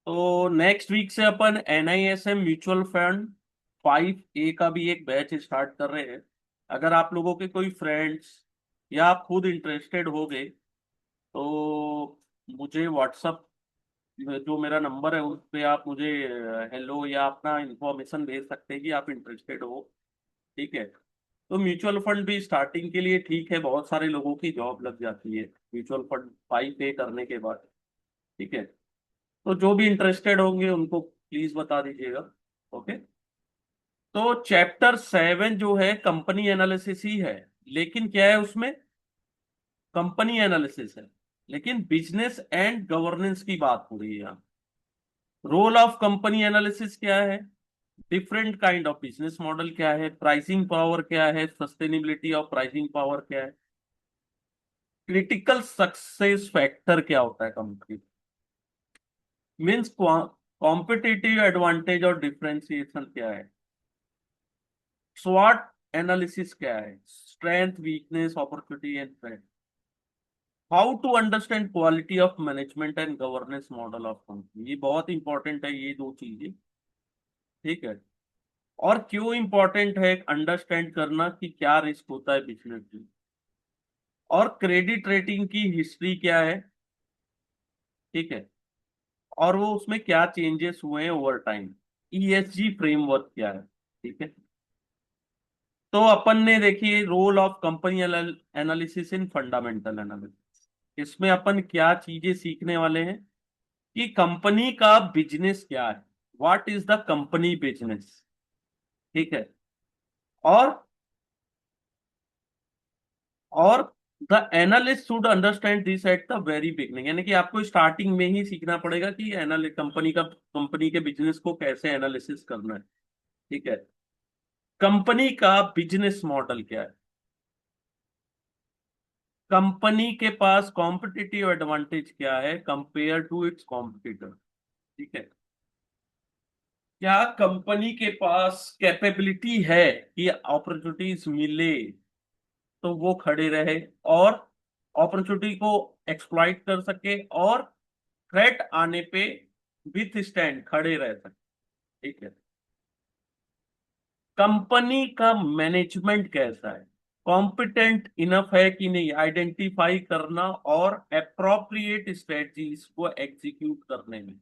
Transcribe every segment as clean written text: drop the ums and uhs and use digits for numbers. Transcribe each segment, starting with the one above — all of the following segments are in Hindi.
तो नेक्स्ट वीक से अपन NISM म्यूचुअल फंड 5A का भी एक बैच स्टार्ट कर रहे हैं। अगर आप लोगों के कोई फ्रेंड्स या आप खुद इंटरेस्टेड हो गए तो मुझे व्हाट्सअप जो मेरा नंबर है उस पे आप मुझे हेलो या अपना इंफॉर्मेशन भेज सकते हैं कि आप इंटरेस्टेड हो। ठीक है। तो म्यूचुअल फंड भी स्टार्टिंग के लिए ठीक है, बहुत सारे लोगों की जॉब लग जाती है म्यूचुअल फंड 5A करने के बाद। ठीक है। तो जो भी इंटरेस्टेड होंगे उनको प्लीज बता दीजिएगा। ओके। तो चैप्टर 7 जो है कंपनी एनालिसिस ही है, लेकिन क्या है उसमें, कंपनी एनालिसिस है लेकिन बिजनेस एंड गवर्नेंस की बात हो रही है यहाँ। रोल ऑफ कंपनी एनालिसिस क्या है, different kind of business model क्या है, प्राइसिंग पावर क्या है, सस्टेनेबिलिटी ऑफ प्राइसिंग पावर क्या है, क्रिटिकल सक्सेस फैक्टर क्या होता है कंपनी, मीन्स कॉम्पिटिटिव एडवांटेज और डिफरेंशिएशन क्या है, स्वॉट एनालिसिस क्या है, strength weakness opportunity and threat, how to understand quality of management and governance model of company. ये बहुत इंपॉर्टेंट है ये दो चीजें। ठीक है। और क्यों इंपॉर्टेंट है अंडरस्टैंड करना कि क्या रिस्क होता है बिजनेस में, और क्रेडिट रेटिंग की हिस्ट्री क्या है। ठीक है। और वो उसमें क्या चेंजेस हुए हैं ओवर टाइम, ESG फ्रेमवर्क क्या है। ठीक है। तो अपन ने देखिए role of company analysis in fundamental analysis, इसमें अपन क्या चीजें सीखने वाले हैं कि कंपनी का बिजनेस क्या है, what is the company business. ठीक है। और और the analyst should understand this at the very beginning, यानी कि आपको स्टार्टिंग में ही सीखना पड़ेगा कि एनालिस्ट कंपनी के बिजनेस को कैसे एनालिसिस करना है। ठीक है। कंपनी का बिजनेस मॉडल क्या है, कंपनी के पास कॉम्पिटिटिव एडवांटेज क्या है कंपेयर टू इट्स कॉम्पिटिटर। ठीक है। क्या कंपनी के पास कैपेबिलिटी है कि अपॉर्चुनिटीज मिले तो वो खड़े रहे और अपॉर्चुनिटी को एक्सप्लॉइट कर सके, और थ्रेट आने पे विथ स्टैंड खड़े रह सके। ठीक है। कंपनी का मैनेजमेंट कैसा है, कॉम्पिटेंट इनफ है कि नहीं आइडेंटिफाई करना और अप्रोप्रिएट स्ट्रेटजीज को एग्जीक्यूट करने में।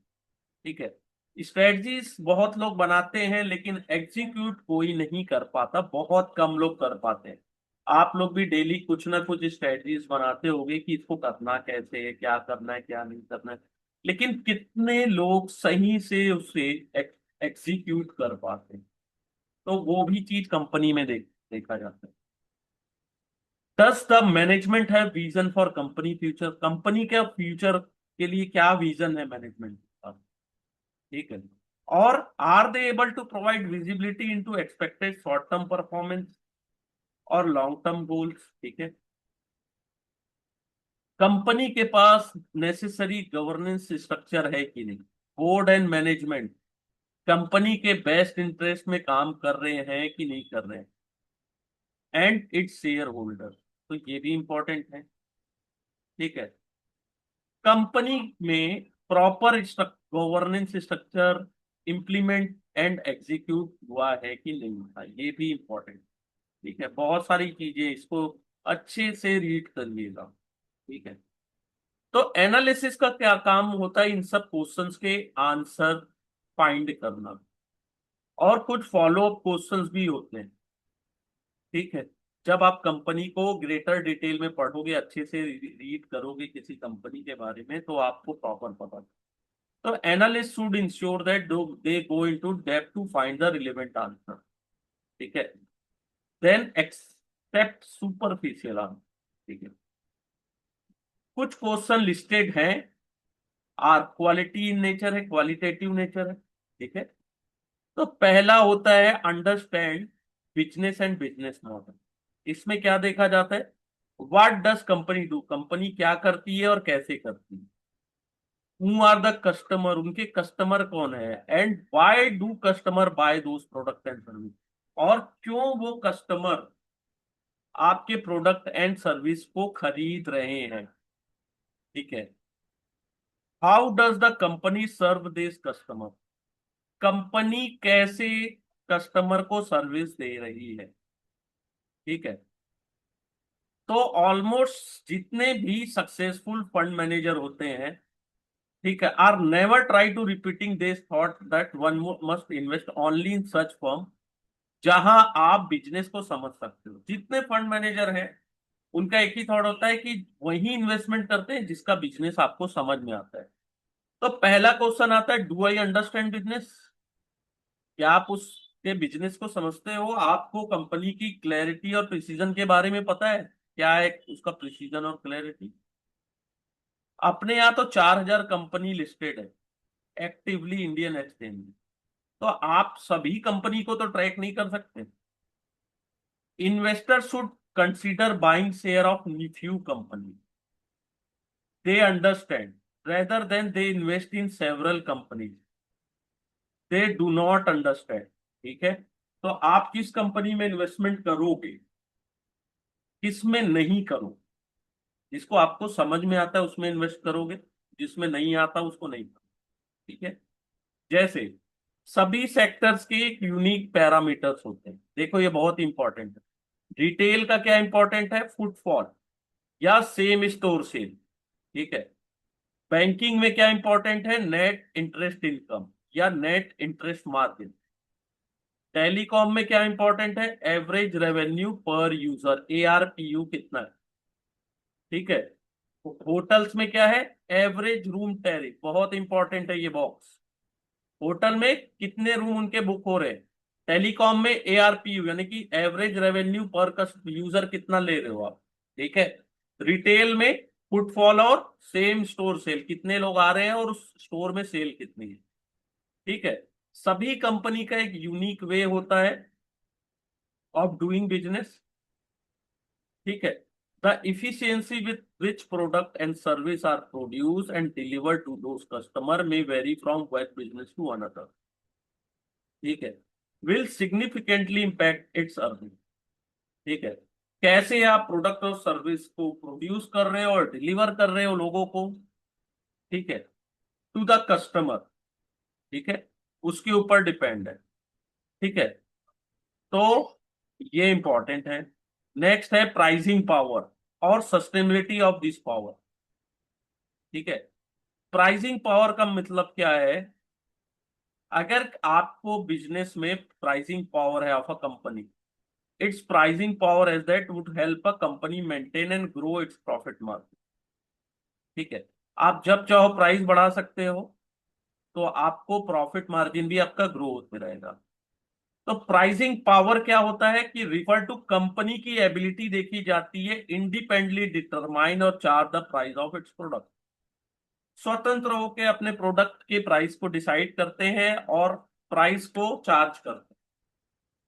ठीक है। स्ट्रेटजीज बहुत लोग बनाते हैं लेकिन एग्जीक्यूट कोई नहीं कर पाता, बहुत कम लोग कर पाते हैं। आप लोग भी डेली कुछ ना कुछ स्ट्रेटजीज बनाते होंगे कि इसको करना कैसे है, क्या करना है क्या नहीं करना है, लेकिन कितने लोग सही से उसे एग्जीक्यूट कर पाते हैं। तो वो भी चीज कंपनी में देखा जाता है। दस द मैनेजमेंट है vision for company future, company का फ्यूचर के लिए क्या विजन है मैनेजमेंट का। ठीक है। और are they able to provide visibility into expected short term performance और लॉन्ग टर्म गोल्स। ठीक है। कंपनी के पास नेसेसरी गवर्नेंस स्ट्रक्चर है कि नहीं, बोर्ड एंड मैनेजमेंट कंपनी के बेस्ट इंटरेस्ट में काम कर रहे हैं कि नहीं कर रहे हैं, एंड इट्स शेयर होल्डर, तो ये भी इंपॉर्टेंट है। ठीक है। कंपनी में proper governance structure implement and execute हुआ है कि नहीं हुआ, ये भी इंपॉर्टेंट। ठीक है। बहुत सारी चीजें, इसको अच्छे से रीड करिएगा। ठीक है। तो एनालिसिस का क्या काम होता है, इन सब क्वेश्चंस के आंसर फाइंड करना, और कुछ फॉलो अप क्वेश्चंस भी होते हैं। ठीक है। जब आप कंपनी को ग्रेटर डिटेल में पढ़ोगे, अच्छे से रीड करोगे किसी कंपनी के बारे में, तो आपको प्रॉपर पता। तो analyst should ensure that they go into depth to find the relevant answer. ठीक है। Then except superficial answer. ठीक है। कुछ क्वेश्चन लिस्टेड हैं, आर क्वालिटी इन नेचर है, क्वालिटेटिव नेचर है। ठीक है। तो पहला होता है understand business and business model. इसमें क्या देखा जाता है, what does company do, company क्या करती है और कैसे करती है, हु आर द कस्टमर, उनके कस्टमर कौन है, and why do customer bye those product and service, और क्यों वो कस्टमर आपके प्रोडक्ट एंड सर्विस को खरीद रहे हैं। ठीक है। How does the company serve this customer, company कैसे कस्टमर को सर्विस दे रही है। ठीक है, तो ऑलमोस्ट जितने भी सक्सेसफुल फंड मैनेजर होते हैं, ठीक है, are never try to repeating this thought that one must invest only in such firm जहां आप बिजनेस को समझ सकते हो। जितने फंड मैनेजर हैं उनका एक ही थॉट होता है कि वही इन्वेस्टमेंट करते हैं जिसका बिजनेस आपको समझ में आता है। तो पहला क्वेश्चन आता है, डू आई अंडरस्टैंड बिजनेस, क्या आप उसके बिजनेस को समझते हो, आपको कंपनी की क्लैरिटी और प्रिसीजन के बारे में पता है, क्या है उसका प्रिसीजन और क्लैरिटी। अपने यहाँ तो 4,000 कंपनी लिस्टेड है एक्टिवली इंडियन एक्सचेंज में, तो आप सभी कंपनी को तो ट्रैक नहीं कर सकते। Investor should consider buying share of few company they understand rather than they invest in several companies they do not understand. ठीक है, तो आप किस कंपनी में इन्वेस्टमेंट करोगे, किसमें नहीं करो, जिसको आपको समझ में आता है उसमें इन्वेस्ट करोगे, जिसमें नहीं आता उसको नहीं करोगे। ठीक है, जैसे सभी सेक्टर्स के एक यूनिक पैरामीटर्स होते हैं, देखो ये बहुत इंपॉर्टेंट है। रिटेल का क्या इंपॉर्टेंट है, फुटफॉल या सेम स्टोर सेल। ठीक है, बैंकिंग में क्या इंपॉर्टेंट है, नेट इंटरेस्ट इनकम या नेट इंटरेस्ट मार्जिन। टेलीकॉम में क्या इंपॉर्टेंट है, एवरेज रेवेन्यू पर यूजर, ARPU कितना है। ठीक है, होटल्स में क्या है, एवरेज रूम टैरिफ, बहुत इंपॉर्टेंट है ये बॉक्स, होटल में कितने रूम उनके बुक हो रहे हैं। टेलीकॉम में ARPU यानी कि एवरेज रेवेन्यू पर यूजर कितना ले रहे हो आप। ठीक है, रिटेल में फुटफॉल और सेम स्टोर सेल, कितने लोग आ रहे हैं और उस स्टोर में सेल कितनी है। ठीक है, सभी कंपनी का एक यूनिक वे होता है ऑफ डूइंग बिजनेस। ठीक है, the efficiency with which product and service are produce and deliver to those customer may vary from one business to another. ठीक है, will significantly impact its earning. ठीक है, कैसे आप प्रोडक्ट और सर्विस को प्रोड्यूस कर रहे हो और डिलीवर कर रहे हो लोगों को। ठीक है, टू द कस्टमर। ठीक है, उसके ऊपर डिपेंड है। ठीक है, तो ये इंपॉर्टेंट है। नेक्स्ट है प्राइसिंग पावर और सस्टेनेबिलिटी ऑफ दिस पावर। ठीक है, प्राइसिंग पावर का मतलब क्या है, अगर आपको बिजनेस में प्राइसिंग पावर है of a company, it's pricing power is that would help a company maintain and grow its profit margin. ठीक है, आप जब चाहो प्राइस बढ़ा सकते हो, तो आपको प्रॉफिट मार्जिन भी आपका ग्रो होते रहेगा। तो प्राइसिंग पावर क्या होता है कि रिफर टू कंपनी की एबिलिटी देखी जाती है इंडिपेंडेंटली डिटरमाइन और charge the price of its product, स्वतंत्र होकर अपने प्रोडक्ट के प्राइस को डिसाइड करते हैं और प्राइस को चार्ज करते हैं।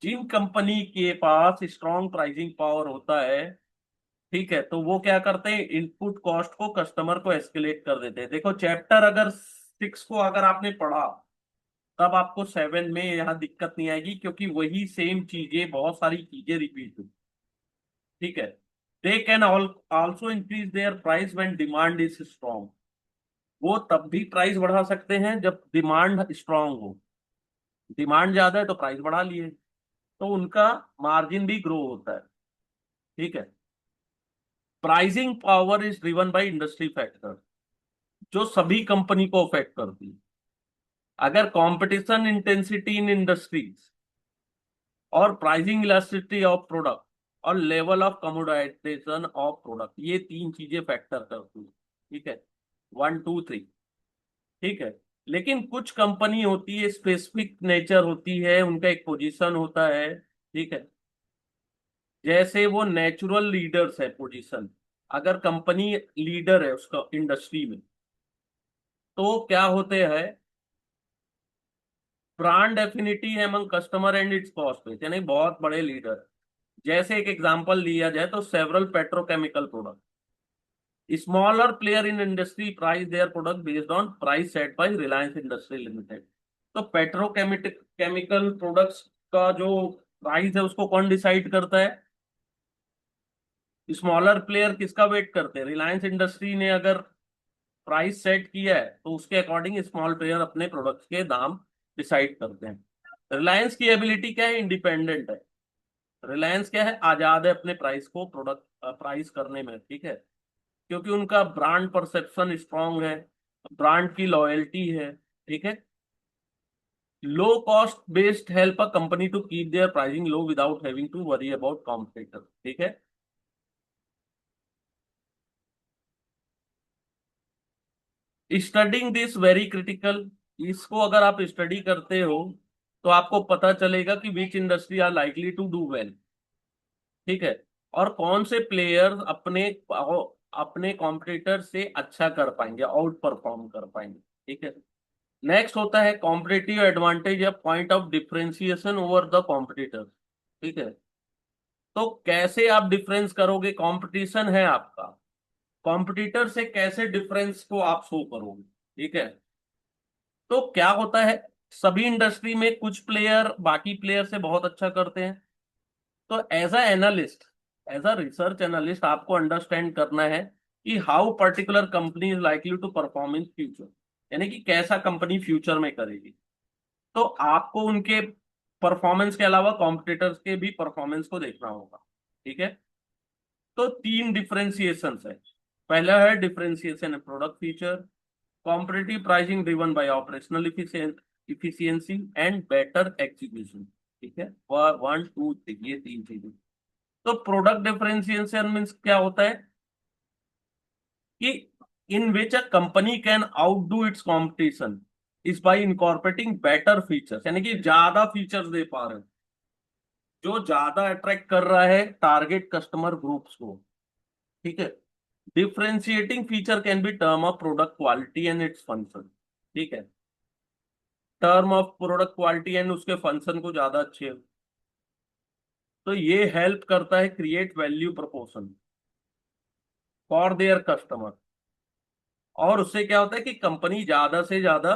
जिन कंपनी के पास स्ट्रॉन्ग प्राइसिंग पावर होता है, ठीक है, तो वो क्या करते हैं, इनपुट कॉस्ट को कस्टमर को एस्केलेट कर देते हैं। देखो चैप्टर अगर 6 को अगर आपने पढ़ा, तब आपको 7 में यहाँ दिक्कत नहीं आएगी, क्योंकि वही सेम चीजें, बहुत सारी चीजें रिपीट हुई। ठीक है, they can also increase their price when demand is strong, वो तब भी प्राइस बढ़ा सकते हैं जब डिमांड स्ट्रांग हो। डिमांड ज्यादा है तो प्राइस बढ़ा लिए, तो उनका मार्जिन भी ग्रो होता है। ठीक है, pricing power is driven by industry factor, जो सभी कंपनी को अफेक्ट करती है। अगर कंपटीशन इंटेंसिटी इन इंडस्ट्रीज और प्राइसिंग इलास्टिसिटी ऑफ प्रोडक्ट और लेवल ऑफ कमोडाइजेशन ऑफ प्रोडक्ट, ये तीन चीजें फैक्टर करती है। ठीक है, 1 2 3। ठीक है, लेकिन कुछ कंपनी होती है, स्पेसिफिक नेचर होती है, उनका एक पोजीशन होता है। ठीक है, जैसे वो नेचुरल लीडर्स है पोजीशन, अगर कंपनी लीडर है उसका इंडस्ट्री में, तो क्या होते हैं, ब्रांड एफिनिटी है among customer and it's cost पे, यानी बहुत बड़े लीडर। जैसे एक एग्जांपल लिया जाए तो several petrochemical product, smaller player in industry price their product based on price set by Reliance industry limited. तो पेट्रोकेमिकल प्रोडक्ट्स का जो प्राइस है उसको कौन डिसाइड करता है, स्मॉलर प्लेयर किसका वेट करते हैं, रिलायंस इंडस्ट्री ने अगर प्राइस सेट किया है तो उसके अकॉर्डिंग स्मॉल प्लेयर अपने प्रोडक्ट्स के दाम डिसाइड करते हैं। रिलायंस की एबिलिटी क्या है, इंडिपेंडेंट है। रिलायंस क्या है, आजाद है अपने प्राइस को प्रोडक्ट प्राइस करने में, ठीक है, क्योंकि उनका ब्रांड परसेप्शन स्ट्रांग है, ब्रांड की लॉयल्टी है, ठीक है। Low cost based help a company to keep their pricing low without having to worry about competitor, ठीक है। स्टडिंग दिस वेरी क्रिटिकल, इसको अगर आप स्टडी करते हो तो आपको पता चलेगा कि which industry are likely to do well, ठीक है, और कौन से प्लेयर अपने अपने कॉम्पिटिटर से अच्छा कर पाएंगे, आउट परफॉर्म कर पाएंगे, ठीक है। नेक्स्ट होता है कॉम्पिटिटिव एडवांटेज या point of differentiation over the competitor, ठीक है। तो कैसे आप डिफरेंस करोगे, कंपटीशन है आपका, कॉम्पिटिटर से कैसे डिफरेंस को आप शो करोगे, ठीक है। तो क्या होता है, सभी इंडस्ट्री में कुछ प्लेयर बाकी प्लेयर से बहुत अच्छा करते हैं। तो as a analyst, as a research analyst आपको अंडरस्टैंड करना है कि how particular company is likely to perform in future, यानी कि कैसा कंपनी फ्यूचर में करेगी। तो आपको उनके परफॉर्मेंस के अलावा कॉम्पिटिटर्स के भी परफॉर्मेंस को देखना होगा, ठीक है। तो तीन डिफरेंशिएशन है। पहला है differentiation product feature, competitive pricing driven by operational efficiency and better execution, ठीक है। 1 2 3 ये तीन चीजें। तो प्रोडक्ट डिफरेंशिएशन मीन्स क्या होता है कि in which a company can outdo its competition is by incorporating better features, यानी कि ज्यादा फीचर्स दे पा रहे हैं जो ज्यादा अट्रैक्ट कर रहा है टारगेट कस्टमर ग्रुप्स को, ठीक है। Differentiating feature can be term of product quality and its function, ठीक है। Term of product quality and उसके फंक्शन को ज्यादा अच्छे, तो ये हेल्प करता है create value proportion for their customer, और उससे क्या होता है कि कंपनी ज्यादा से ज्यादा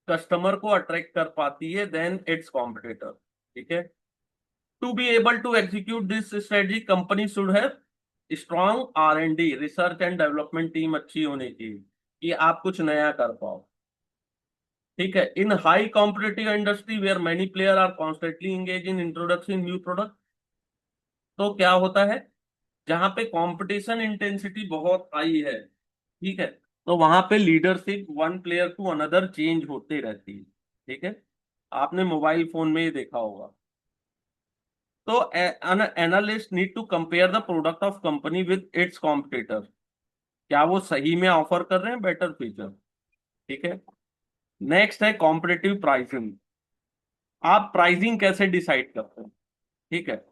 कस्टमर को अट्रैक्ट कर पाती है देन इट्स कॉम्पिटिटर, ठीक है। To be able to execute this strategy company should have strong R&D, research and development team अच्छी होनी चाहिए कि आप कुछ नया कर पाओ, ठीक है। In high competitive industry where many player are constantly engage in introduction new product, तो क्या होता है, जहां पे कंपटीशन इंटेंसिटी बहुत हाई है, ठीक है, तो वहां पे leadership one player to another change होते रहती है, ठीक है। आपने मोबाइल फोन में ही देखा होगा। तो an analyst need to compare the product of company with its competitor, क्या वो सही में ऑफर कर रहे हैं बेटर फीचर, ठीक है। नेक्स्ट है कॉम्पिटिटिव प्राइसिंग, आप प्राइसिंग कैसे डिसाइड करते हैं, ठीक है।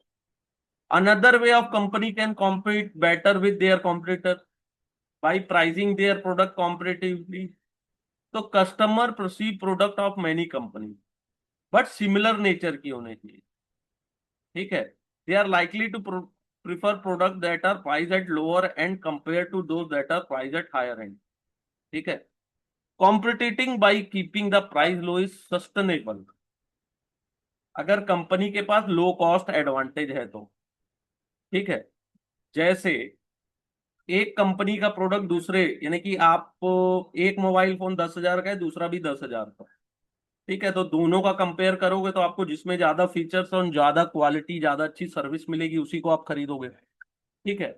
Another way of company can compete better with their competitor by pricing their product competitively, तो customer perceive product of many company but similar nature की होने चाहिए, ठीक है। They are likely to prefer product that are price at lower end compare to those that are price at higher end, ठीक है। Competiting by keeping the price low is sustainable, अगर कंपनी के पास लो कॉस्ट एडवांटेज है तो, ठीक है। जैसे एक कंपनी का प्रोडक्ट दूसरे, यानी कि आप एक मोबाइल फोन 10,000 का है, दूसरा भी 10,000 का, ठीक है, तो दोनों का कंपेयर करोगे तो आपको जिसमें ज्यादा फीचर्स और ज्यादा क्वालिटी ज्यादा अच्छी सर्विस मिलेगी उसी को आप खरीदोगे, ठीक है।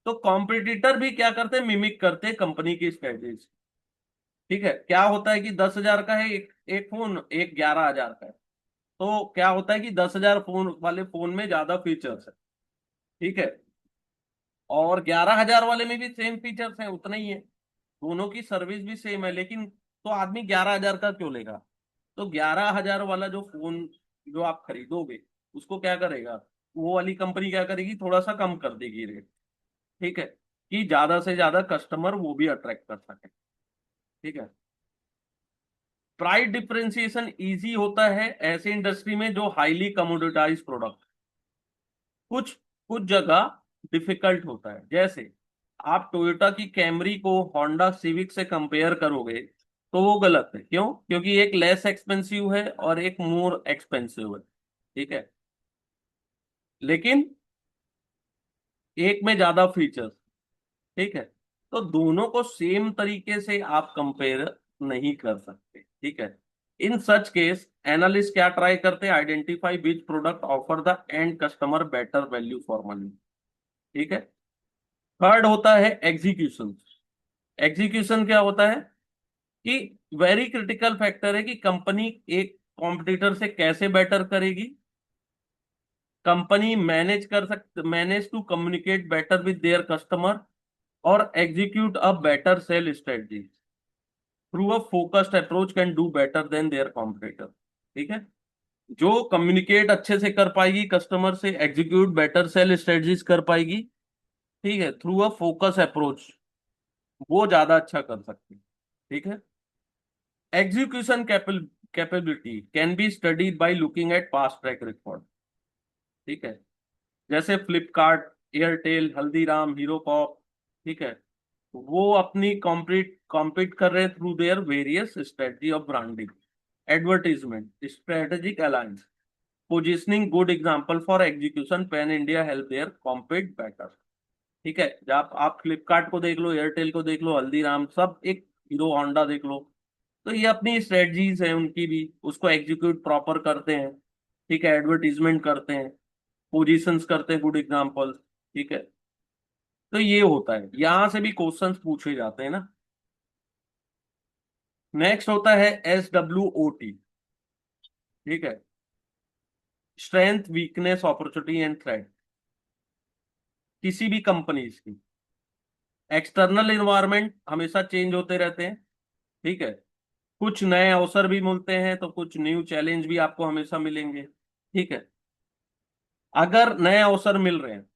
तो कॉम्पिटिटर भी क्या करते हैं, मिमिक करते हैं कंपनी की स्ट्रेटेजी, ठीक है। क्या होता है कि 10,000 का है एक फोन, एक 11,000 का है, तो क्या होता है कि 10,000 फोन वाले फोन में ज्यादा फीचर्स है, ठीक है, और 11,000 वाले में भी सेम फीचर्स हैं, उतना ही है, दोनों की सर्विस भी सेम है, लेकिन तो आदमी 11,000 का क्यों लेगा। तो 11,000 वाला जो फोन जो आप खरीदोगे उसको क्या करेगा, वो वाली कंपनी क्या करेगी, थोड़ा सा कम कर देगी रेट, ठीक है, कि ज्यादा से ज्यादा कस्टमर वो भी अट्रैक्ट कर सके, ठीक है। प्राइस डिफरेंशिएशन इजी होता है ऐसे इंडस्ट्री में जो हाईली कमोडिटाइज प्रोडक्ट, कुछ कुछ जगह डिफिकल्ट होता है, जैसे आप टोयोटा की कैमरी को होंडा सिविक से कंपेयर करोगे तो वो गलत है, क्यों, क्योंकि एक लेस एक्सपेंसिव है और एक मोर एक्सपेंसिव है, ठीक है, लेकिन एक में ज्यादा फीचर्स, ठीक है। तो दोनों को सेम तरीके से आप कंपेयर नहीं कर सकते, ठीक है। इन सच केस एनालिस्ट क्या ट्राई करते हैं, identify which product offer the end customer better value for money, ठीक है। थर्ड होता है एग्जीक्यूशन। एग्जीक्यूशन क्या होता है कि वेरी क्रिटिकल फैक्टर है कि कंपनी एक कॉम्पिटिटर से कैसे बेटर करेगी, company manage to communicate better with their customer और execute a better sell strategy through a focused approach can do better than their competitor, ठीक है। जो कम्युनिकेट अच्छे से कर पाएगी कस्टमर से, एग्जीक्यूट बेटर सेल स्ट्रेटजीज कर पाएगी, ठीक है, थ्रू अ फोकस अप्रोच, वो ज्यादा अच्छा कर सकती है, ठीक है। Execution capability can be studied by looking at past track record, ठीक है। जैसे फ्लिपकार्ट, एयरटेल, हल्दीराम, हीरो कॉप, ठीक है, वो अपनी कॉम्पीट कर रहे हैं through their various strategy of branding, advertisement, strategic alliance, positioning, good example for execution, pan India help their compete better, ठीक है। जब आप फ्लिपकार्ट को देख लो, एयरटेल को देख लो, हल्दीराम, सब एक, हीरो होंडा देख लो, तो ये अपनी स्ट्रेटजीज है उनकी भी, उसको एग्जीक्यूट प्रॉपर करते हैं, ठीक है, एडवर्टीजमेंट करते हैं, पोजीशंस करते हैं, गुड एग्जांपल्स, ठीक है। तो ये होता है, यहां से भी क्वेश्चंस पूछे जाते हैं ना। नेक्स्ट होता है SWOT, ठीक है, strength, weakness, opportunity and threat, किसी भी कंपनीज की। एक्सटर्नल इन्वायरमेंट हमेशा चेंज होते रहते हैं, ठीक है, कुछ नए अवसर भी मिलते हैं तो कुछ न्यू चैलेंज भी आपको हमेशा मिलेंगे, ठीक है। अगर नए अवसर मिल रहे हैं,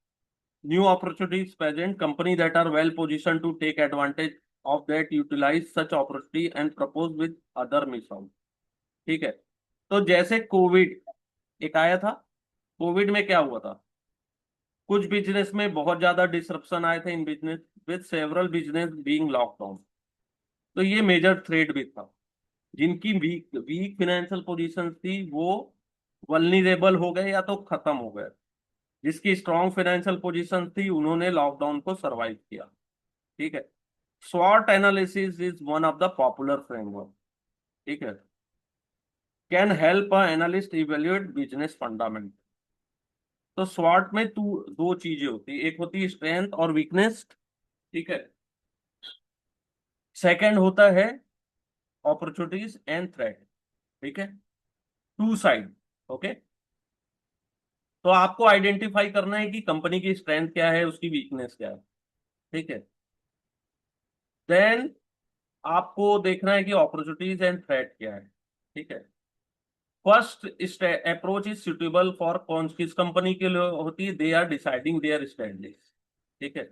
new opportunities present, company that are well position to take advantage of that, utilise such opportunity and propose with other miss out, ठीक है। तो जैसे कोविड एक आया था, कोविड में क्या हुआ था, कुछ बिजनेस में बहुत ज्यादा डिसरप्शन आए थे in business, with several business being lockdown. तो ये मेजर थ्रेट भी था, जिनकी वीक वीक फाइनेंशियल पोजीशन थी वो वल्नरेबल हो गए या तो खत्म हो गए, जिसकी स्ट्रॉन्ग फाइनेंशियल पोजीशन थी उन्होंने लॉकडाउन को सरवाइव किया, ठीक है। स्वॉट analysis is one of the popular framework, ठीक है, can help a analyst evaluate business fundament. तो स्वॉट में दो चीजें होती है, एक होती है स्ट्रेंथ और वीकनेस, ठीक है। सेकंड होता है अपॉर्चुनिटीज एंड थ्रेट, ठीक है, टू साइड, ओके। तो आपको आइडेंटिफाई करना है कि कंपनी की स्ट्रेंथ क्या है, उसकी वीकनेस क्या है, ठीक है। देन आपको देखना है कि अपॉर्चुनिटीज एंड थ्रेट क्या है, ठीक है। First approach is suitable for कौन किस कंपनी के लिए होती है, they are deciding their strategies, ठीक है।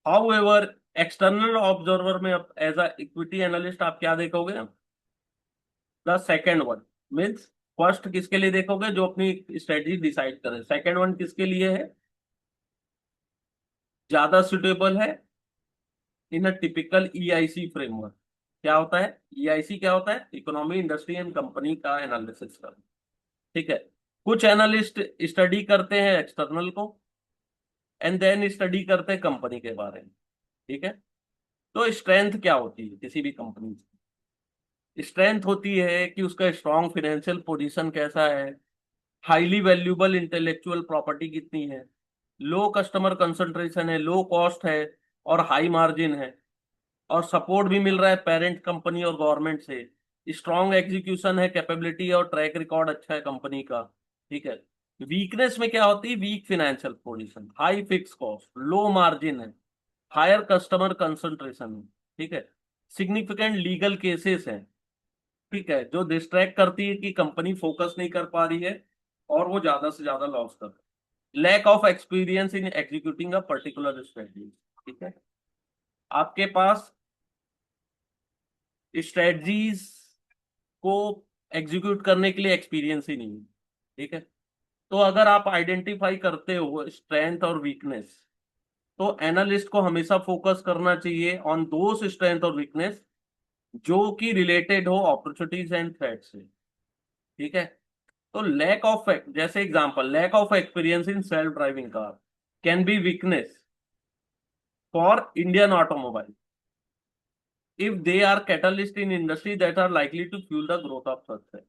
हाउएवर एक्सटर्नल ऑब्जर्वर में एज अ इक्विटी एनालिस्ट आप क्या देखोगे, the second one means, first किसके लिए देखोगे, जो अपनी स्ट्रेटजी डिसाइड करे, सेकेंड वन किसके लिए है, ज्यादा सुटेबल है in a typical EIC framework. क्या होता है EIC, क्या होता है, इकोनॉमी, इंडस्ट्री एंड कंपनी का एनालिसिस करना, ठीक है। कुछ एनालिस्ट स्टडी करते हैं एक्सटर्नल को एंड देन स्टडी करते हैं कंपनी के बारे में, ठीक है। तो स्ट्रेंथ क्या होती है किसी भी कंपनी की, स्ट्रेंथ होती है कि उसका स्ट्रॉन्ग फाइनेंशियल पोजीशन कैसा है, हाईली वैल्यूएबल इंटेलेक्चुअल प्रॉपर्टी कितनी है, लो कस्टमर कंसंट्रेशन है, लो कॉस्ट है और हाई मार्जिन है, और सपोर्ट भी मिल रहा है पेरेंट कंपनी और गवर्नमेंट से, स्ट्रॉन्ग एग्जीक्यूशन है, कैपेबिलिटी और ट्रैक रिकॉर्ड अच्छा है कंपनी का, ठीक है। वीकनेस में क्या होती है, weak financial position, high fix cost, low margin है, हायर कस्टमर कंसंट्रेशन है, ठीक है, सिग्निफिकेंट लीगल केसेस हैं, ठीक है, जो डिस्ट्रैक्ट करती है कि कंपनी फोकस नहीं कर पा रही है और वो ज्यादा से ज्यादा लॉस कर रही है, lack of experience in executing a particular strategy, ठीक है। आपके पास स्ट्रेटजीज को एग्जीक्यूट करने के लिए एक्सपीरियंस ही नहीं है, ठीक है। तो अगर आप आइडेंटिफाई करते हो स्ट्रेंथ और वीकनेस, तो एनालिस्ट को हमेशा फोकस करना चाहिए ऑन दोस स्ट्रेंथ और वीकनेस जो कि रिलेटेड हो अपॉर्चुनिटीज एंड थ्रेट से, ठीक है। तो लैक ऑफ, जैसे example, lack of experience in self driving car can be weakness, for Indian automobile if they are catalyst in industry that are likely to fuel the growth of such।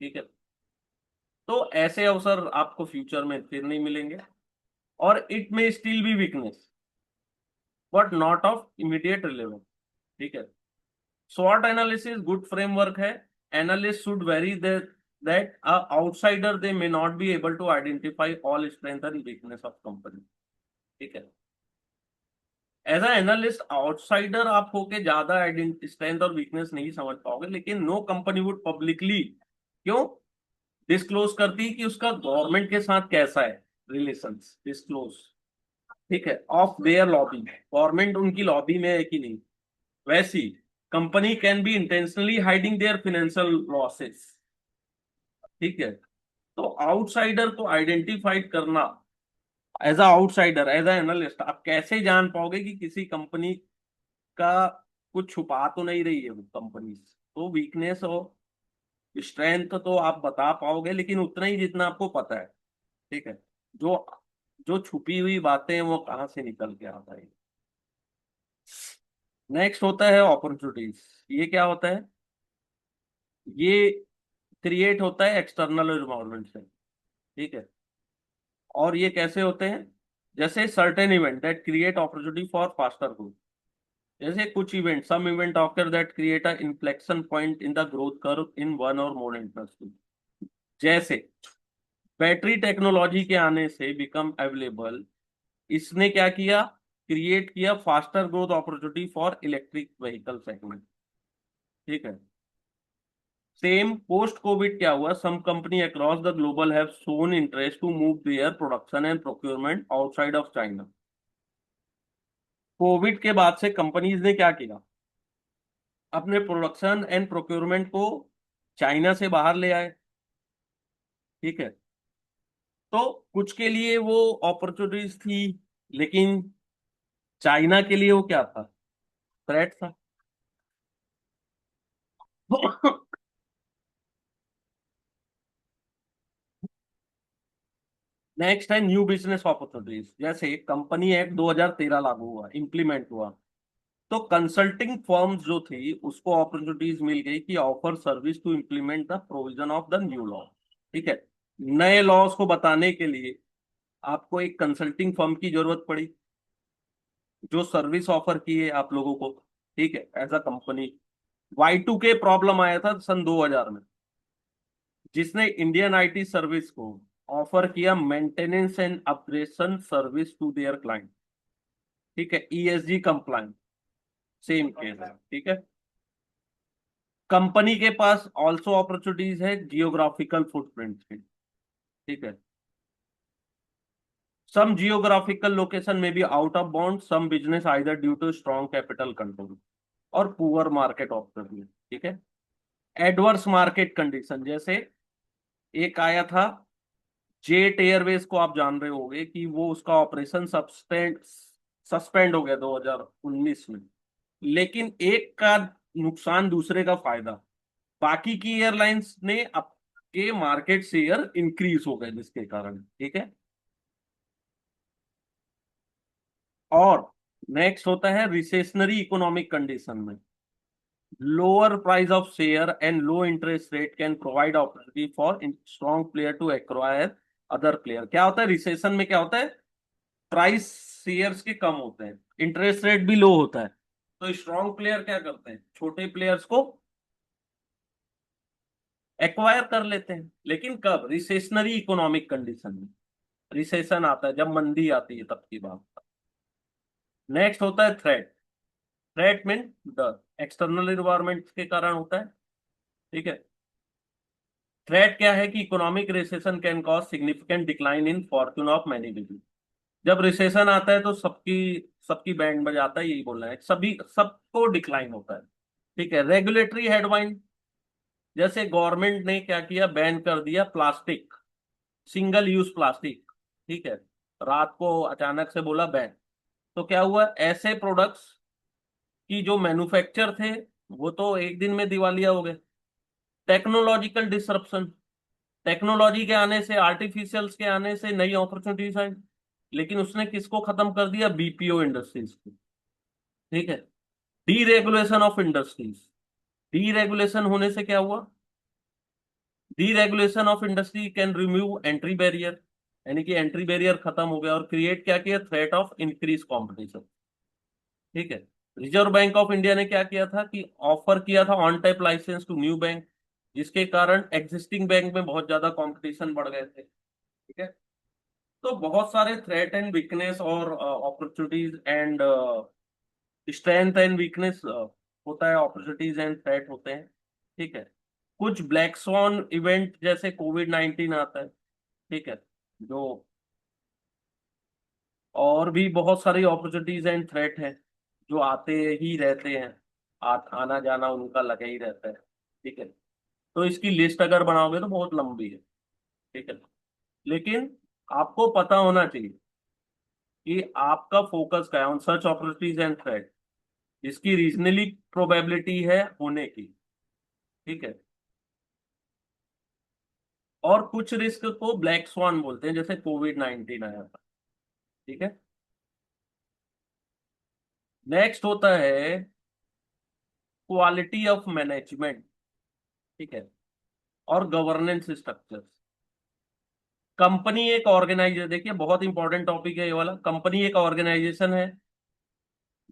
ठीक है, तो ऐसे अवसर आपको फ्यूचर में फिर नहीं मिलेंगे, और इट में still be weakness but not of immediate relevance. ठीक है, SWOT एनालिसिस गुड फ्रेमवर्क है। Analyst should very that a outsider they may not be able to identify all strength and weakness of company। ठीक है, एज अ एनालिस्ट आउटसाइडर आप होके ज्यादा स्ट्रेंथ और वीकनेस नहीं समझ पाओगे, लेकिन नो कंपनी वुड पब्लिकली क्यों डिस्क्लोज करती कि उसका गवर्नमेंट के साथ कैसा है रिलेशंस डिस्क्लोज। ठीक है, ऑफ देयर लॉबी, गवर्नमेंट उनकी लॉबी में है कि नहीं। वैसी company can be intentionally hiding their financial losses. ठीक है, तो आउटसाइडर को आइडेंटिफाइड करना as a outsider as a analyst आप कैसे जान पाओगे कि किसी कंपनी का कुछ छुपा तो नहीं रही है वो कंपनी। तो वीकनेस और स्ट्रेंथ तो आप बता पाओगे, लेकिन उतना ही जितना आपको पता है। ठीक है, जो जो छुपी हुई बातें हैं वो कहाँ से निकल के आता है। नेक्स्ट होता है अपॉर्चुनिटीज। ये क्या होता है, ये क्रिएट होता है एक्सटर्नल एनवायरनमेंट से। ठीक है, और ये कैसे होते हैं, जैसे certain event that create opportunity for faster growth. जैसे कुछ event, some event occur that create a inflection point in the growth curve in one or more industry. जैसे बैटरी टेक्नोलॉजी के आने से बिकम अवेलेबल, इसने क्या किया, क्रिएट किया faster growth opportunity for electric vehicle segment. ठीक है, सेम पोस्ट कोविड क्या हुआ, some company across the global have shown interest to move their production and procurement outside of China. Covid के बाद से कंपनीज ने क्या किया, अपने प्रोडक्शन एंड प्रोक्योरमेंट को चाइना से बाहर ले आए। ठीक है, तो कुछ के लिए वो अपॉर्चुनिटीज थी, लेकिन चाइना के लिए वो क्या था, थ्रेट था। नेक्स्ट है न्यू बिजनेस अपॉर्चुनिटीज। जैसे कंपनी एक्ट 2013 लागू हुआ, इंप्लीमेंट हुआ, तो कंसल्टिंग फर्म्स जो थी उसको अपॉर्चुनिटीज मिल गई कि offer service to implement the provision of the new law. ठीक है, नए लॉज को बताने के लिए आपको एक कंसल्टिंग फर्म की जरूरत पड़ी जो सर्विस ऑफर की है आप लोगों को। ठीक है, as a company Y2K problem आया था सन 2000 में, जिसने इंडियन आईटी सर्विस को ऑफर किया maintenance and upgradation service to their client. ठीक है, ESG कंप्लायंस, सेम केस है। ठीक है, कंपनी के पास ऑल्सो अपॉर्चुनिटीज है जियोग्राफिकल फुटप्रिंट की। ठीक है, सम जियोग्राफिकल लोकेशन में be out of bound some business either due to strong capital control or poor market observation. ठीक है, एडवर्स मार्केट कंडीशन, जैसे एक आया था जेट एयरवेज को आप जान रहे होंगे कि वो उसका ऑपरेशन सस्पेंड हो गया 2019 में, लेकिन एक का नुकसान दूसरे का फायदा, बाकी की एयरलाइंस ने आपके मार्केट शेयर इंक्रीज हो गए जिसके कारण। ठीक है, और नेक्स्ट होता है रिसेशनरी इकोनॉमिक कंडीशन में lower price of share and low interest rate can provide opportunity for strong player to acquire other player. क्या होता है रिसेशन में, क्या होता है, प्राइस शेयर्स के कम होते हैं, इंटरेस्ट रेट भी लो होता है, तो स्ट्रॉन्ग प्लेयर क्या करते हैं, छोटे प्लेयर्स को एक्वायर कर लेते हैं। लेकिन कब, रिसेशनरी इकोनॉमिक कंडीशन में, रिसेशन आता है जब मंदी आती है तब की बात। नेक्स्ट होता है थ्रेट। थ्रेट मीन डर, एक्सटर्नल इन्वायरमेंट के कारण होता है। ठीक है, थ्रेट क्या है कि economic recession can cause significant decline in Fortune of many people. जब रिसेशन आता है तो सबकी सबकी बैंड बजाता है, यही बोलना है, सभी सबको डिक्लाइन होता है। ठीक है, रेगुलेटरी हेडवाइन, जैसे गवर्नमेंट ने क्या किया, बैन कर दिया प्लास्टिक, सिंगल यूज प्लास्टिक। ठीक है, रात को अचानक से बोला बैन, तो क्या हुआ, ऐसे प्रोडक्ट्स की जो मैन्युफैक्चर थे वो तो एक दिन में दिवालिया हो गए। टेक्नोलॉजिकल डिसरप्शन, टेक्नोलॉजी के आने से, आर्टिफिशियल्स के आने से नई अपॉर्चुनिटीज आई। लेकिन उसने किसको खत्म कर दिया? बीपीओ इंडस्ट्रीज को। ठीक है। Deregulation of industries. डीरेगुलेशन होने से क्या हुआ? Deregulation of industry can remove entry barrier, यानी कि एंट्री बैरियर खत्म हो गया, और क्रिएट क्या किया? Threat of increase competition. ठीक है। रिजर्व बैंक ऑफ इंडिया ने क्या किया था कि ऑफर किया था on type licence to new bank, जिसके कारण एग्जिस्टिंग बैंक में बहुत ज्यादा कंपटीशन बढ़ गए थे। ठीक है। तो बहुत सारे थ्रेट एंड वीकनेस और opportunities and strength and weakness होता है, अपॉर्चुनिटीज एंड थ्रेट होते हैं। ठीक है। कुछ ब्लैक स्वॉन इवेंट जैसे कोविड 19 आता है। ठीक है। जो और भी बहुत सारी अपॉर्चुनिटीज एंड थ्रेट है जो आते ही रहते हैं। आना जाना उनका लगा ही रहता है। ठीक है। तो इसकी लिस्ट अगर बनाओगे तो बहुत लंबी है। ठीक है। लेकिन आपको पता होना चाहिए कि आपका फोकस क्या है on such opportunities and threat, इसकी रीजनली प्रोबेबिलिटी है होने की। ठीक है। और कुछ रिस्क को ब्लैक स्वान बोलते हैं, जैसे कोविड 19 आया था। ठीक है। नेक्स्ट होता है क्वालिटी ऑफ मैनेजमेंट। ठीक है। और गवर्नेंस स्ट्रक्चर। कंपनी एक ऑर्गेनाइजेशन, देखिए बहुत इंपॉर्टेंट टॉपिक है ये वाला। कंपनी एक ऑर्गेनाइजेशन है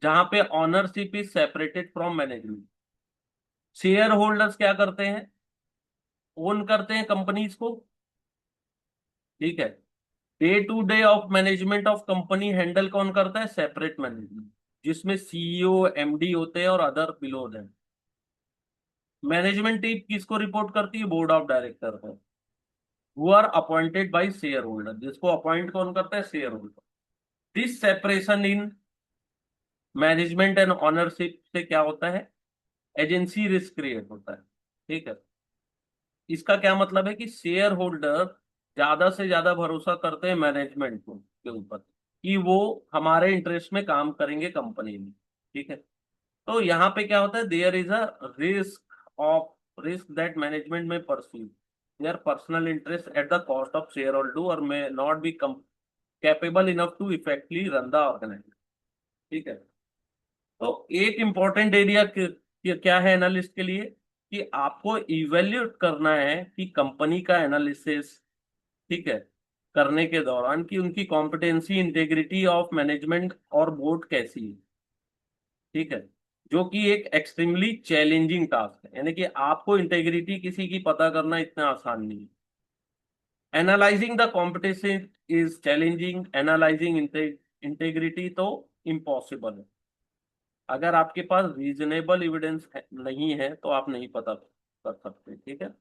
जहां पे ownership is separated from management. Share holders क्या करते हैं? ओन करते हैं कंपनीज को। ठीक है। Day to day of management of company handle कौन करता है? सेपरेट मैनेजमेंट, जिसमें सीईओ एमडी होते हैं और other below them. Management team किसको रिपोर्ट करती है? बोर्ड ऑफ डायरेक्टर है, who are appointed by share holder, जिसको अपॉइंट कौन करता है? Share holder. This separation in management and ownership से क्या होता है? एजेंसी रिस्क क्रिएट होता है। ठीक है। इसका क्या मतलब है कि शेयर होल्डर ज्यादा से ज्यादा भरोसा करते हैं मैनेजमेंट को के ऊपर कि वो हमारे इंटरेस्ट में काम करेंगे कंपनी में। ठीक है। तो यहाँ पे क्या होता है? There is a risk that management में perceive their personal interest at the cost of shareholder और may not be capable enough to effectively run the organisation. ठीक है। तो एक इंपॉर्टेंट एरिया क्या है एनालिस्ट के लिए? कि आपको इवेल्यूएट करना है कि कंपनी का एनालिसिस, ठीक है, करने के दौरान कि उनकी कॉम्पिटेंसी, इंटेग्रिटी ऑफ मैनेजमेंट और बोर्ड कैसी है। ठीक है। जो कि एक एक्सट्रीमली चैलेंजिंग टास्क है, यानी कि आपको इंटेग्रिटी किसी की पता करना इतना आसान नहीं है। Analysing the competition is challenging, analysing integrity तो इम्पॉसिबल है। अगर आपके पास रीजनेबल एविडेंस नहीं है तो आप नहीं पता कर सकते। ठीक है।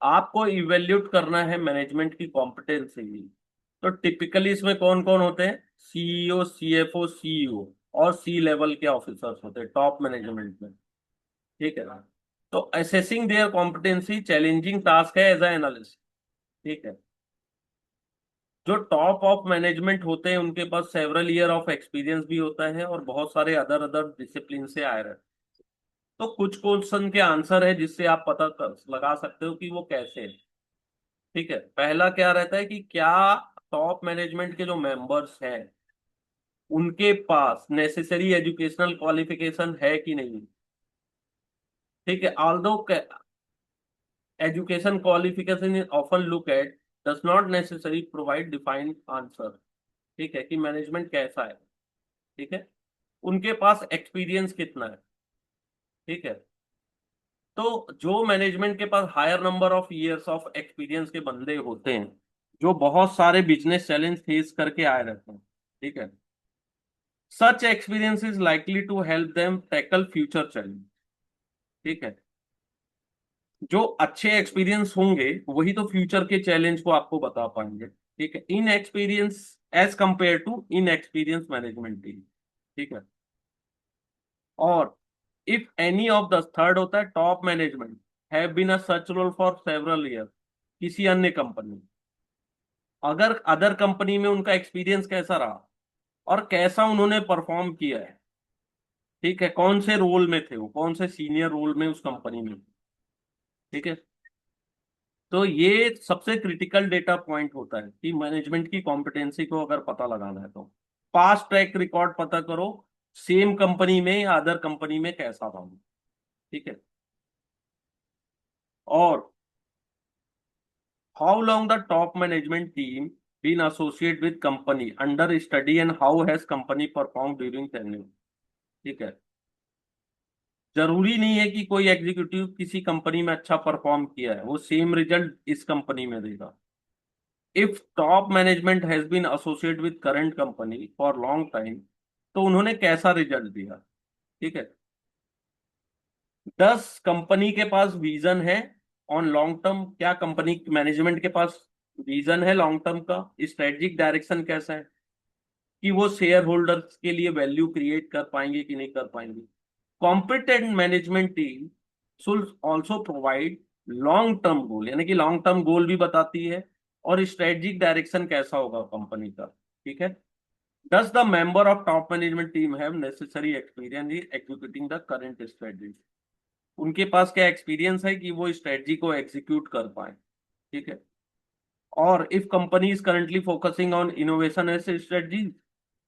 आपको इवेल्यूट करना है मैनेजमेंट की कॉम्पिटेंसी भी। तो टिपिकली इसमें कौन कौन होते हैं? सीईओ, सीएफओ, सीईओ और सी लेवल के ऑफिसर्स होते हैं टॉप मैनेजमेंट में। ठीक है। तो assessing their competency challenging task है एज ए एनालिस्ट। ठीक है। जो टॉप ऑफ मैनेजमेंट होते हैं उनके पास सेवरल ईयर ऑफ एक्सपीरियंस भी होता है और बहुत सारे अदर अदर डिसिप्लिन से आए रहते हैं। तो कुछ क्वेश्चन के आंसर है जिससे आप लगा सकते हो कि वो कैसे है। ठीक है। पहला क्या रहता है कि क्या टॉप मैनेजमेंट के जो मेंबर्स हैं उनके पास नेसेसरी एजुकेशनल क्वालिफिकेशन है कि नहीं। ठीक है। Although education qualification is often look at, does not necessary provide defined answer. ठीक है, कि मैनेजमेंट कैसा है। ठीक है। उनके पास एक्सपीरियंस कितना है। ठीक है। तो जो मैनेजमेंट के पास higher number of years of experience के बंदे होते हैं जो बहुत सारे बिजनेस चैलेंज फेस करके आए रहते हैं। ठीक है। Such experience is likely to help them tackle future challenge. ठीक है। जो अच्छे एक्सपीरियंस होंगे वही तो फ्यूचर के चैलेंज को आपको बता पाएंगे। ठीक है। In experience as compare to in experience management team. ठीक है। और if any of the third होता है top management have been a such role for several year किसी अन्य कंपनी, अगर अदर कंपनी में उनका एक्सपीरियंस कैसा रहा और कैसा उन्होंने परफॉर्म किया है। ठीक है। कौन से रोल में थे वो, कौन से सीनियर रोल में उस कंपनी में। ठीक है। तो ये सबसे क्रिटिकल डेटा पॉइंट होता है कि मैनेजमेंट की कॉम्पिटेंसी को अगर पता लगाना है तो पास्ट ट्रैक रिकॉर्ड पता करो, सेम कंपनी में या अदर कंपनी में कैसा रहा हूं। ठीक है। और how long the top management team been associate with company under study and how has company perform during tenure. ठीक है। जरूरी नहीं है कि कोई एग्जीक्यूटिव किसी कंपनी में अच्छा परफॉर्म किया है वो सेम रिजल्ट इस कंपनी में देगा। If top management has been associate with current company for long time, तो उन्होंने कैसा रिजल्ट दिया। ठीक है। 10 कंपनी के पास विजन है ऑन लॉन्ग टर्म, क्या कंपनी मैनेजमेंट के पास विजन है लॉन्ग टर्म का, स्ट्रेटेजिक डायरेक्शन कैसा है, कि वो शेयर होल्डर्स के लिए वैल्यू क्रिएट कर पाएंगे कि नहीं कर पाएंगे। Competent management team should also provide long term goal, यानी कि लॉन्ग टर्म गोल भी बताती है और स्ट्रेटेजिक डायरेक्शन कैसा होगा कंपनी का। ठीक है। Does the member of top management team have necessary experience in executing the current strategy, उनके पास क्या एक्सपीरियंस है कि वो स्ट्रेटजी को एग्जीक्यूट कर पाए। ठीक है। और if company is currently focusing on innovation as strategy,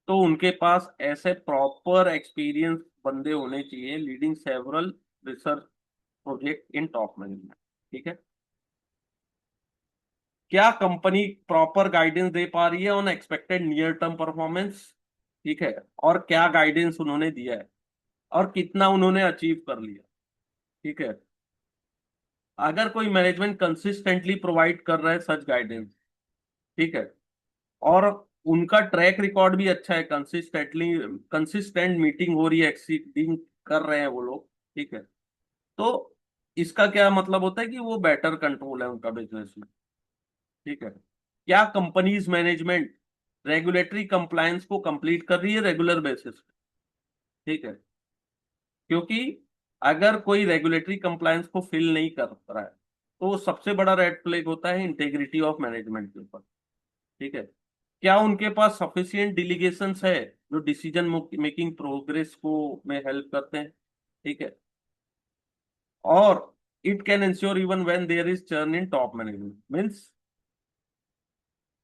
तो उनके पास ऐसे प्रॉपर एक्सपीरियंस बंदे होने चाहिए leading several research project in top management. ठीक है। क्या कंपनी प्रॉपर गाइडेंस दे पा रही है on expected near term performance. ठीक है। और क्या गाइडेंस उन्होंने दिया है और कितना उन्होंने अचीव कर लिया। ठीक है। अगर कोई मैनेजमेंट कंसिस्टेंटली प्रोवाइड कर रहा है सच गाइडेंस, ठीक है, और उनका ट्रैक रिकॉर्ड भी अच्छा है, कंसिस्टेंट मीटिंग हो रही है, एक्सीडिंग कर रहे हैं वो लोग। ठीक है। तो इसका क्या मतलब होता है कि वो बेटर कंट्रोल है उनका बिजनेस में। ठीक है। क्या कंपनीज मैनेजमेंट रेगुलेटरी कंप्लायंस को कंप्लीट कर रही है रेगुलर बेसिस पे। ठीक है। क्योंकि अगर कोई रेगुलेटरी कंप्लायंस को फिल नहीं कर रहा है तो सबसे बड़ा रेड फ्लैग होता है इंटेग्रिटी ऑफ मैनेजमेंट के ऊपर। ठीक है। क्या उनके पास सफिशिएंट डिलीगेशंस है जो डिसीजन मेकिंग प्रोग्रेस को में हेल्प करते हैं। ठीक है। और it can ensure even when there is churn in top management means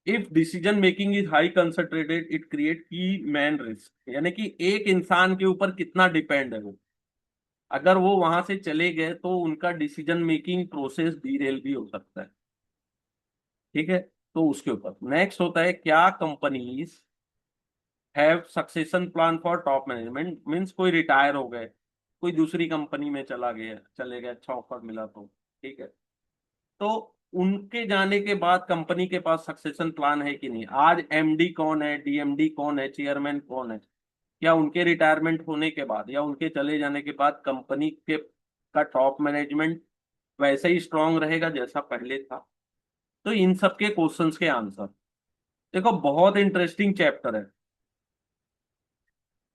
if decision making is high concentrated it create key man risk, यानी कि एक इंसान के ऊपर कितना डिपेंड है वो, अगर वो वहां से चले गए तो उनका डिसीजन मेकिंग प्रोसेस डीरेल भी हो सकता है। ठीक है। तो उसके ऊपर नेक्स्ट होता है क्या companies have succession plan for top management means कोई रिटायर हो गए, कोई दूसरी कंपनी में चले गए, अच्छा ऑफर मिला तो। ठीक है। तो उनके जाने के बाद कंपनी के पास सक्सेशन प्लान है कि नहीं, आज एमडी कौन है, डीएमडी कौन है, चेयरमैन कौन है, क्या उनके रिटायरमेंट होने के बाद या उनके चले जाने के बाद कंपनी के का टॉप मैनेजमेंट वैसे ही स्ट्रांग रहेगा जैसा पहले था। तो इन सब के क्वेश्चंस के आंसर देखो, बहुत इंटरेस्टिंग चैप्टर है।